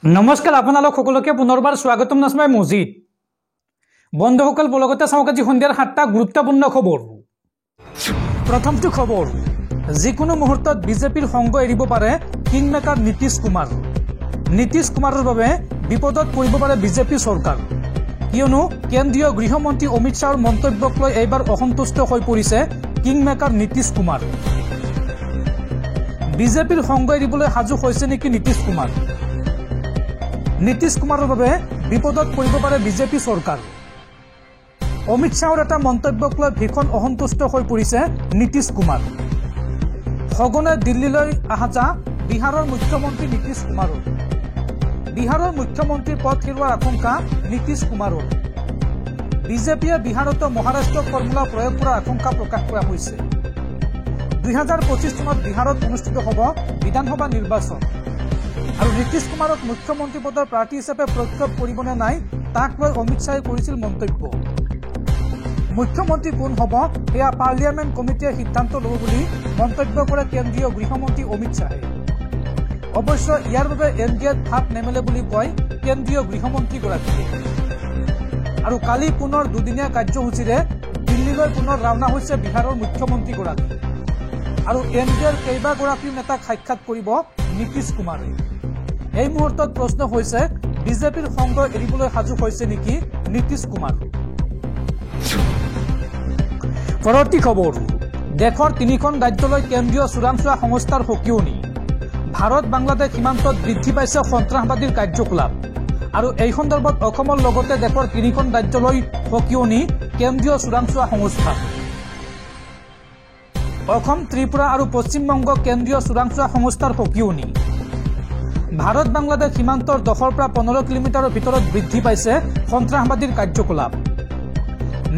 নমস্কাৰ আপোনালোক সকলোকে পুনৰবাৰ স্বাগতম নাছমাই মজিদ বন্ধুসকল বলগতে চাওক আজি সন্ধিয়াৰ 7টা গুৰুত্বপূৰ্ণ খবৰ। প্ৰথমটো খবৰ, যিকোনো মুহূৰ্তত বিজেপিৰ সংগ এৰিব পাৰে কিংমেকাৰ নীতিশ কুমাৰ। নীতিশ কুমাৰৰ বাবে বিপদত পৰিব পাৰে বিজেপি চৰকাৰ, কিয়নো কেন্দ্ৰীয় গৃহমন্ত্ৰী অমিত শ্বাহৰ মন্তব্যক লৈ এইবাৰ অসন্তুষ্ট হৈ পৰিছে কিংমেকাৰ নীতিশ কুমাৰ। বিজেপিৰ সংগ এৰিবলৈ সাজু হৈছে নেকি নীতিশ কুমাৰ? নীতিশ কুমাৰৰ বাবে বিপদত পৰিব পাৰে বিজেপি চৰকাৰ। অমিত শ্বাহৰ এটা মন্তব্যক লৈ ভীষণ অসন্তুষ্ট হৈ পৰিছে নীতিশ কুমাৰ। সঘনে দিল্লীলৈ অহা যা বিহাৰৰ মুখ্যমন্ত্ৰী নীতিশ কুমাৰৰ। বিহাৰৰ মুখ্যমন্ত্ৰীৰ পদ হেৰুৱাৰ আশংকা নীতিশ কুমাৰৰ। বিজেপিয়ে বিহাৰতো মহাৰাষ্ট্ৰ ফৰ্মুলা প্ৰয়োগ কৰাৰ আশংকা প্ৰকাশ কৰা হৈছে। 2025 চনত বিহাৰত অনুষ্ঠিত হ'ব বিধানসভা নিৰ্বাচন আৰু নীতিশ কুমাৰক মুখ্যমন্ত্ৰী পদৰ প্ৰাৰ্থী হিচাপে প্ৰক্ষেপ কৰিবনে নাই তাক লৈ অমিত শ্বাহে কৰিছিল মন্তব্য। মুখ্যমন্ত্ৰী কোন হ'ব সেয়া পাৰ্লিয়ামেণ্ট কমিটিয়ে সিদ্ধান্ত ল'ব বুলি মন্তব্য কৰে কেন্দ্ৰীয় গৃহমন্ত্ৰী অমিত শ্বাহে। অৱশ্যে ইয়াৰ বাবে এনডিএত ভাত নেমেলে বুলি কয় কেন্দ্ৰীয় গৃহমন্ত্ৰীগৰাকীয়ে। আৰু কালি পুনৰ দুদিনীয়া কাৰ্যসূচীৰে দিল্লীলৈ পুনৰ ৰাওনা হৈছে বিহাৰৰ মুখ্যমন্ত্ৰীগৰাকী আৰু এনডিএৰ কেইবাগৰাকী নেতাক সাক্ষাৎ কৰিব নীতিশ কুমাৰে। এই মুহূৰ্তত প্ৰশ্ন হৈছে বিজেপিৰ সংগ এৰিবলৈ সাজু হৈছে নেকি নীতিশ কুমাৰ? পৰৱৰ্তী খবৰ, দেশৰ 3খন ৰাজ্যলৈ কেন্দ্ৰীয় চোৰাংচোৱা সংস্থাৰ সকিয়নি। ভাৰত বাংলাদেশ সীমান্তত বৃদ্ধি পাইছে সন্ত্ৰাসবাদীৰ কাৰ্যকলাপ আৰু এই সন্দৰ্ভত অসমৰ লগতে দেশৰ 3খন ৰাজ্যলৈ সকিয়নি কেন্দ্ৰীয় চোৰাংচোৱা সংস্থা। অসম, ত্ৰিপুৰা আৰু পশ্চিমবংগ কেন্দ্ৰীয় চোৰাংচোৱা সংস্থাৰ সকিয়নি। ভাৰত বাংলাদেশ সীমান্তৰ 10ৰ পৰা 15 কিলোমিটাৰৰ ভিতৰত বৃদ্ধি পাইছে সন্ত্ৰাসবাদীৰ কাৰ্যকলাপ।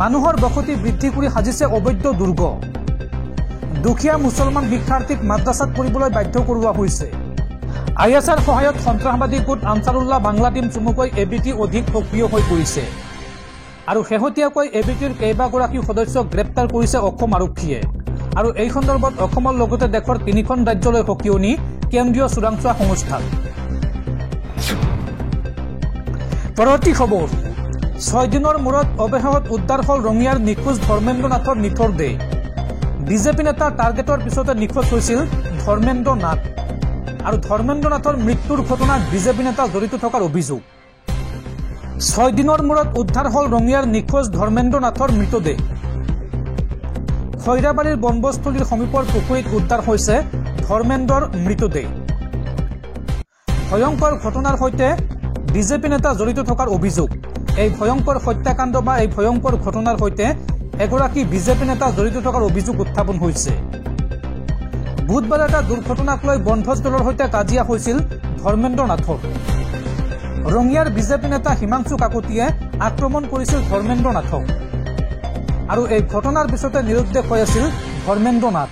মানুহৰ বসতি বৃদ্ধি কৰি সাজিছে অবৈধ দুৰ্গ। দুখীয়া মুছলমান শিক্ষাৰ্থীক মাদ্ৰাছাত পঢ়িবলৈ বাধ্য কৰোৱা হৈছে। ISR সহায়ত সন্ত্ৰাসবাদী গোট আনচাৰুল্লাহ বাংলা টিম চমুকৈ ABT অধিক সক্ৰিয় হৈ পৰিছে আৰু শেহতীয়াকৈ ABTৰ কেইবাগৰাকী সদস্যক গ্ৰেপ্তাৰ কৰিছে অসম আৰক্ষীয়ে। আৰু এই সন্দৰ্ভত অসমৰ লগতে দেশৰ 3খন ৰাজ্যলৈ সকিয়নি কেন্দ্ৰীয় চোৰাংচোৱা সংস্থা। পৰৱৰ্তী খবৰ, 6 দিনৰ মূৰত অৱশেষত উদ্ধাৰ হ'ল ৰঙিয়াৰ নিখোজ ধৰ্মেন্দ্ৰ নাথৰ নিথৰ দেহ। বিজেপি নেতাৰ টাৰ্গেটৰ পিছতে নিখোজ হৈছিল ধৰ্মেন্দ্ৰ নাথ আৰু ধৰ্মেন্দ্ৰ নাথৰ মৃত্যুৰ ঘটনাত বিজেপি নেতা জড়িত থকাৰ অভিযোগ। 6 দিনৰ মূৰত উদ্ধাৰ হ'ল ৰঙিয়াৰ নিখোজ ধৰ্মেন্দ্ৰ নাথৰ মৃতদেহ। খৈৰাবাৰীৰ বনবস্থলীৰ সমীপৰ পুখুৰীত উদ্ধাৰ হৈছে ধৰ্মেন্দ্ৰৰ মৃতদেহ। ভয়ংকৰ ঘটনাৰ সৈতে বিজেপি নেতা জড়িত থকাৰ অভিযোগ। এই ভয়ংকৰ হত্যাকাণ্ড বা এই ভয়ংকৰ ঘটনাৰ সৈতে এগৰাকী বিজেপি নেতা জড়িত থকাৰ অভিযোগ উত্থাপন হৈছে। বুধবাৰে এটা দুৰ্ঘটনাক লৈ বনভোজ দলৰ সৈতে কাজিয়া হৈছিল ধৰ্মেন্দ্ৰ নাথৰ। ৰঙিয়াৰ বিজেপি নেতা হিমাংশু কাকতিয়ে আক্ৰমণ কৰিছিল ধৰ্মেন্দ্ৰ নাথক আৰু এই ঘটনাৰ পিছতে নিৰুদ্দেশ হৈ আছিল ধৰ্মেন্দ্ৰ নাথ।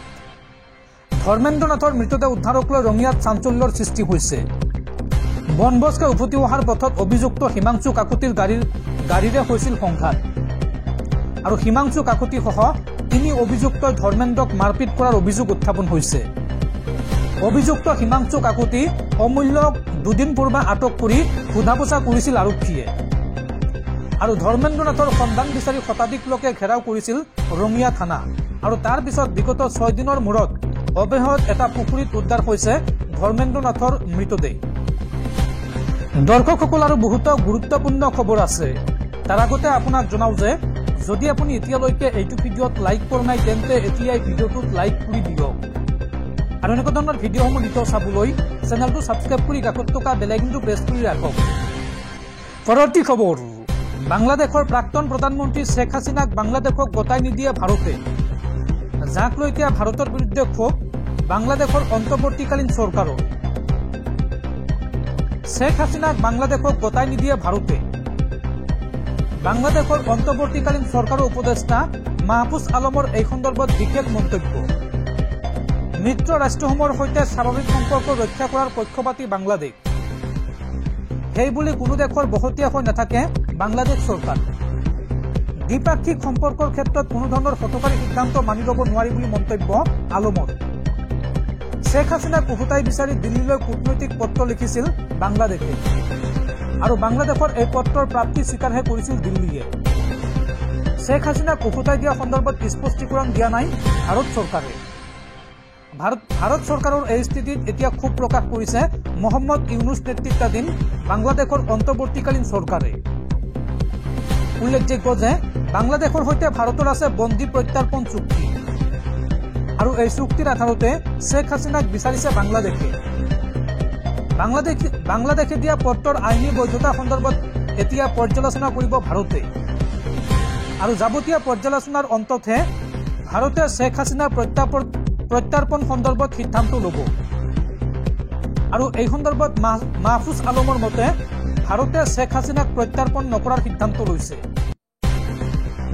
ধৰ্মেন্দ্ৰ নাথৰ মৃতদেহ উদ্ধাৰক লৈ ৰঙিয়াত চাঞ্চল্যৰ সৃষ্টি হৈছে। বনভোজকে উভতি অহাৰ পথত অভিযুক্ত হিমাংশু কাকতিৰ গাড়ীৰে হৈছিল সংঘাত আৰু হিমাংশু কাকতিসহ 3 অভিযুক্তই ধৰ্মেন্দ্ৰক মাৰপিট কৰাৰ অভিযোগ উত্থাপন হৈছে। অভিযুক্ত হিমাংশু কাকতি অমূল্যক 2 দিন পূৰ্বে আটক কৰি সোধা পোছা কৰিছিল আৰক্ষীয়ে আৰু ধৰ্মেন্দ্ৰ নাথৰ সন্ধান বিচাৰি শতাধিক লোকে ঘেৰাও কৰিছিল ৰঙিয়া থানা আৰু তাৰ পিছত বিগত 6 দিনৰ মূৰত অৱশেষত এটা পুখুৰীত উদ্ধাৰ হৈছে ধৰ্মেন্দ্ৰ নাথৰ মৃতদেহ। দৰ্শকসকল আৰু বহুতো গুৰুত্বপূৰ্ণ খবৰ আছে। তাৰ আগতে আপোনাক জনাও যে যদি আপুনি এতিয়ালৈকে এইটো ভিডিঅ'ত লাইক কৰা নাই তেন্তে এতিয়াই ভিডিঅ'টোত লাইক কৰি দিয়ক আৰু এনেকুৱা ধৰণৰ ভিডিঅ'সমূহ নিতৌ চাবলৈ চেনেলটো ছাবস্ক্ৰাইব কৰি কাষত থকা বেল আইকনটো প্ৰেছ কৰি ৰাখক। পৰৱৰ্তী খবৰ, বাংলাদেশৰ প্ৰাক্তন প্ৰধানমন্ত্ৰী শ্বেখ হাছিনাক বাংলাদেশক গতাই নিদিয়ে ভাৰতে। যাক লৈ এতিয়া ভাৰতৰ বিৰুদ্ধে ক্ষোভ বাংলাদেশৰ অন্তৱৰ্তীকালীন চৰকাৰৰ। শ্বেখ হাছিনাক বাংলাদেশক গতাই নিদিয়ে ভাৰতে। বাংলাদেশৰ অন্তৱৰ্তীকালীন চৰকাৰৰ উপদেষ্টা মাহফুজ আলমৰ এই সন্দৰ্ভত বিশেষ মন্তব্য। মিত্ৰ ৰাষ্ট্ৰসমূহৰ সৈতে স্বাভাৱিক সম্পৰ্ক ৰক্ষা কৰাৰ পক্ষপাতী বাংলাদেশ। সেইবুলি কোনো দেশৰ বহতীয়া হৈ নাথাকে বাংলাদেশ চৰকাৰ। দ্বিপাক্ষিক সম্পৰ্কৰ ক্ষেত্ৰত কোনো ধৰণৰ হঠকাৰী সিদ্ধান্ত মানি ল'ব নোৱাৰি বুলি মন্তব্য আলমৰ। শেখ হাসিনাক উভতাই বিচাৰি দিল্লীলৈ কূটনৈতিক পত্ৰ লিখিছিল বাংলাদেশে আৰু বাংলাদেশৰ এই পত্ৰৰ প্ৰাপ্তি স্বীকাৰহে কৰিছিল দিল্লীয়ে। শেখ হাসিনাক উভতাই দিয়া সন্দৰ্ভত স্পষ্টীকৰণ দিয়া নাই ভাৰত চৰকাৰে। ভাৰত চৰকাৰৰ এই স্থিতিত এতিয়া ক্ষোভ প্ৰকাশ কৰিছে মহম্মদ ইউনুছ নেতৃত্বাধীন বাংলাদেশৰ অন্তৰ্বৰ্তীকালীন চৰকাৰে। উল্লেখযোগ্য যে বাংলাদেশৰ সৈতে ভাৰতৰ আছে বন্দী প্ৰত্যাৰ্পণ চুক্তি আৰু এই চুক্তিৰ আধাৰতে শেখ হাসিনাক বিচাৰিছে বাংলাদেশে। বাংলাদেশে দিয়া পত্ৰৰ আইনী বৈধতা সন্দৰ্ভত এতিয়া পৰ্যালোচনা কৰিব ভাৰতে আৰু যাৱতীয় পৰ্যালোচনাৰ অন্ততহে ভাৰতে শেখ হাসিনাৰ প্ৰত্যাৰ্পণ সন্দৰ্ভত সিদ্ধান্ত ল'ব আৰু এই সন্দৰ্ভত মাহফুজ আলমৰ মতে ভাৰতে শেখ হাসিনাক প্ৰত্যাৰ্পণ নকৰাৰ সিদ্ধান্ত লৈছে।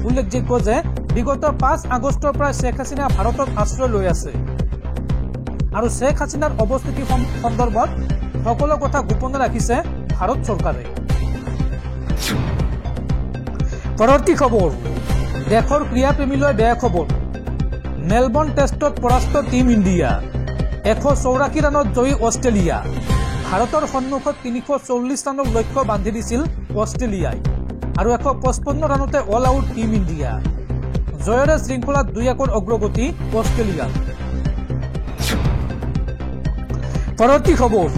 উল্লেখযোগ্য যে বিগত 5 আগষ্টৰ পৰা শেখ হাসিনা ভাৰতত আশ্ৰয় লৈ আছে আৰু শেখ হাসিনাৰ অৱস্থিতি সন্দৰ্ভত সকলো কথা গোপন ৰাখিছে ভাৰত চৰকাৰে। পৰৱৰ্তী খবৰ, দেশৰ ক্ৰীড়াপ্ৰেমীলৈ বেয়া খবৰ। মেলবৰ্ণ টেষ্টত পৰাস্ত টিম ইণ্ডিয়া, 184 ৰানত জয়ী অষ্ট্ৰেলিয়া। ভাৰতৰ সন্মুখত 340 ৰানৰ লক্ষ্য বান্ধি দিছিল অষ্ট্ৰেলিয়াই আৰু 155 ৰানতে অল আউট টিম ইণ্ডিয়া। জয়েৰে শৃংখলাত 2-1 অগ্ৰগতি অষ্ট্ৰেলিয়া। পৰৱৰ্তী খবৰ,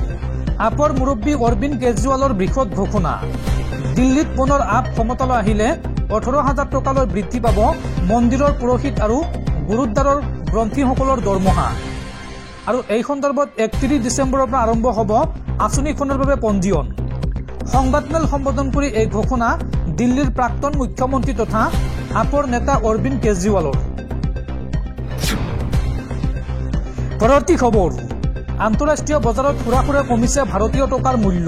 আপৰ মুৰব্বী অৰবিন্দ কেজৰিৱালৰ বৃহৎ ঘোষণা। দিল্লীত পুনৰ আপ ক্ষমতালৈ আহিলে 18,000 টকালৈ বৃদ্ধি পাব মন্দিৰৰ পুৰোহিত আৰু গুৰুদ্বাৰৰ গ্ৰন্থীসকলৰ দৰমহা আৰু এই সন্দৰ্ভত 31 ডিচেম্বৰৰ পৰা আৰম্ভ হ'ব আঁচনিখনৰ বাবে পঞ্জীয়ন। সংবাদমেল সম্বোধন কৰি এই ঘোষণা দিল্লীৰ প্ৰাক্তন মুখ্যমন্ত্ৰী তথা আপৰ নেতা অৰবিন্দ কেজৰিৱালৰ। পৰৱৰ্তী খবৰ, আন্তঃৰাষ্ট্ৰীয় বজাৰত হুৰাহুৰে কমিছে ভাৰতীয় টকাৰ মূল্য।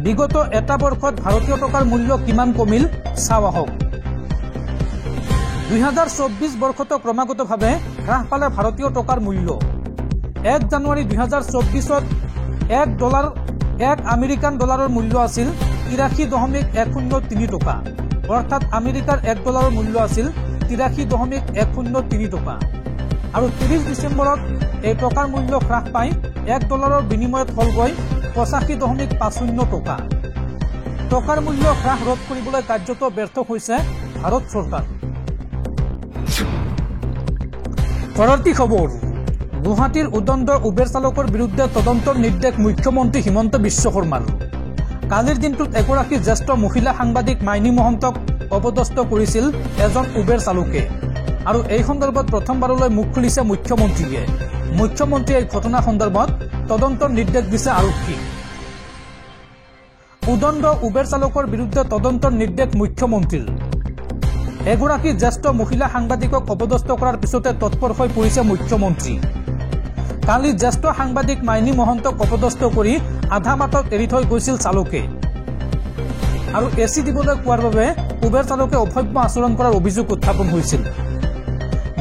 বিগত এটা বৰ্ষত ভাৰতীয় টকাৰ মূল্য কিমান কমিল চাওঁ আহক। 2024 বৰ্ষতো ক্ৰমাগতভাৱে হ্ৰাস পালে ভাৰতীয় টকাৰ মূল্য। 1 জানুৱাৰী 2024ত এক আমেৰিকান ডলাৰৰ মূল্য আছিল 83.103 টকা, অৰ্থাৎ আমেৰিকাৰ $1 মূল্য আছিল 83.103 টকা আৰু 30 ডিচেম্বৰত এই টকাৰ মূল্য হ্ৰাস পাই $1 বিনিময়ত হলগৈ 85.50 টকা। টকাৰ মূল্য হ্ৰাস ৰোধ কৰিবলৈ কাৰ্যত ব্যৰ্থ হৈছে ভাৰত চৰকাৰ। পৰৱৰ্তী খবৰ, গুৱাহাটীৰ উদণ্ড উবেৰ চালকৰ বিৰুদ্ধে তদন্তৰ নিৰ্দেশ মুখ্যমন্ত্ৰী হিমন্ত বিশ্ব শৰ্মাৰ। কালিৰ দিনটোত এগৰাকী জ্যেষ্ঠ মহিলা সাংবাদিক মাইনী মহন্তক অপদস্থ কৰিছিল এজন উবেৰ চালকে আৰু এই সন্দৰ্ভত প্ৰথমবাৰলৈ মুখ খুলিছে মুখ্যমন্ত্ৰীয়ে। মুখ্যমন্ত্ৰীয়ে এই ঘটনা সন্দৰ্ভত তদন্তৰ নিৰ্দেশ দিছে আৰক্ষীক। উদণ্ড উবেৰ চালকৰ বিৰুদ্ধে তদন্তৰ নিৰ্দেশ মুখ্যমন্ত্ৰীৰ। এগৰাকী জ্যেষ্ঠ মহিলা সাংবাদিকক অপদস্থ কৰাৰ পিছতে তৎপৰ হৈ পৰিছে মুখ্যমন্ত্ৰী। কালি জ্যেষ্ঠ সাংবাদিক মাইনী মহন্তক অপদস্থ কৰি আধা বাটত এৰি থৈ গৈছিল চালকে আৰু এচি দিবলৈ কোৱাৰ বাবে উবেৰ চালকে অভব্য আচৰণ কৰাৰ অভিযোগ উত্থাপন হৈছিল।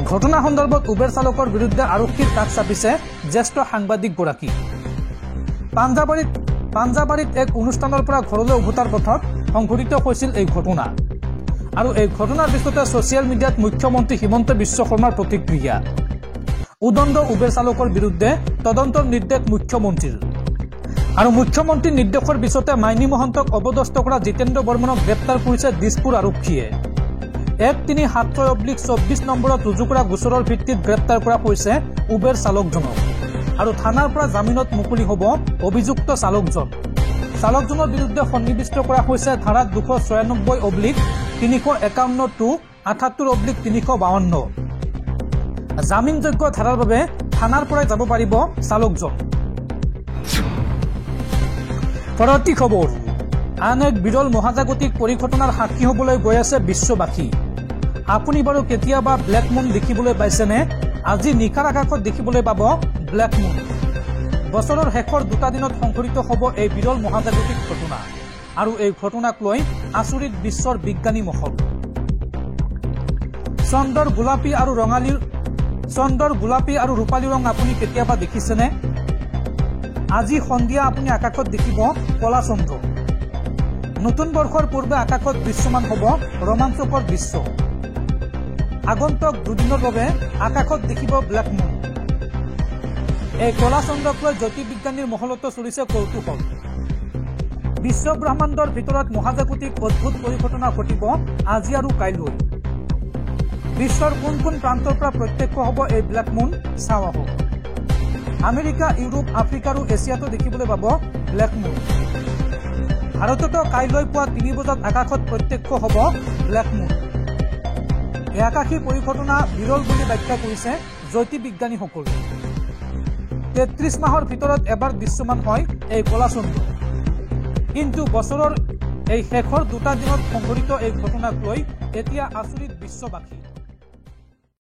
ঘটনা সন্দৰ্ভত উবেৰ চালকৰ বিৰুদ্ধে আৰক্ষীৰ কাষ চাপিছে জ্যেষ্ঠ সাংবাদিকগৰাকী। পাঞ্জাবাৰীত এক অনুষ্ঠানৰ পৰা ঘৰলৈ উভতাৰ পথত সংঘটিত হৈছিল এই ঘটনা আৰু এই ঘটনাৰ পিছতে ছচিয়েল মিডিয়াত মুখ্যমন্ত্ৰী হিমন্ত বিশ্ব শৰ্মাৰ প্ৰতিক্ৰিয়া। উদণ্ড উবেৰ চালকৰ বিৰুদ্ধে তদন্তৰ নিৰ্দেশ মুখ্যমন্ত্ৰীৰ আৰু মুখ্যমন্ত্ৰীৰ নিৰ্দেশৰ পিছতে মাইনী মহন্তক অপদস্থ কৰা জিতেন্দ্ৰ বৰ্মনক গ্ৰেপ্তাৰ কৰিছে দিছপুৰ আৰক্ষীয়ে। 1376/24 নম্বৰত ৰুজু কৰা গোচৰৰ ভিত্তিত গ্ৰেপ্তাৰ কৰা হৈছে উবেৰ চালকজনক আৰু থানাৰ পৰা জামিনত মুকলি হ'ব অভিযুক্ত চালকজন। চালকজনৰ বিৰুদ্ধে সন্নিৱিষ্ট কৰা হৈছে ধাৰা 296/251-78/352। জামিনযোগ্য ধাৰাৰ বাবে থানাৰ পৰাই যাব পাৰিব চালকজন। পৰৱৰ্তী খবৰ, আন এক বিৰল মহাজাগতিক পৰিঘটনাৰ সাক্ষী হ'বলৈ গৈ আছে বিশ্ববাসী। আপুনি বাৰু কেতিয়াবা ব্লেক মুন দেখিবলৈ পাইছেনে? আজি নিশাৰ আকাশত দেখিবলৈ পাব ব্লেক মুন। বছৰৰ শেষৰ 2টা দিনত সংঘটিত হ'ব এই বিৰল মহাজাগতিক ঘটনা আৰু এই ঘটনাক লৈ আচৰিত বিশ্বৰ বিজ্ঞানী মহল। চন্দ্ৰৰ গোলাপী আৰু ৰূপালী ৰং আপুনি কেতিয়াবা দেখিছেনে? আজি সন্ধিয়া আপুনি আকাশত দেখিব কলা চন্দ্ৰ। নতুন বৰ্ষৰ পূৰ্বে আকাশত দৃশ্যমান হ'ব ৰোমাঞ্চকৰ দৃশ্য। আগন্তুক 2 দিনৰ বাবে আকাশত দেখিব ব্লেক মুন। এই কলা চন্দ্ৰক লৈ জ্যোতিৰ্বিজ্ঞানীৰ মহলতো চলিছে কৌতূহল। বিশ্ব ব্ৰহ্মাণ্ডৰ ভিতৰত মহাজাগতিক অদ্ভুত পৰিঘটনা ঘটিব আজি আৰু কাইলৈ। বিশ্বৰ কোন কোন প্ৰান্তৰ পৰা প্ৰত্যক্ষ হ'ব এই ব্লেক মুন, চাওঁ আহক। আমেৰিকা, ইউৰোপ, আফ্ৰিকা আৰু এছিয়াতো দেখিবলৈ পাব ব্লেক মুন। ভাৰততো কাইলৈ পুৱা 3 বজাত আকাশত প্ৰত্যক্ষ হ'ব ব্লেক মুন। এই আকাশী পৰিঘটনা বিৰল বুলি ব্যাখ্যা কৰিছে জ্যোতিৰ্বিজ্ঞানীসকলে। 33 মাহৰ ভিতৰত এবাৰ দৃশ্যমান হয় এই কলা চন্দ্ৰ। কিন্তু বছৰৰ এই শেষৰ 2টা দিনত সংঘটিত এই ঘটনাক লৈ এতিয়া আচৰিত বিশ্ববাসী।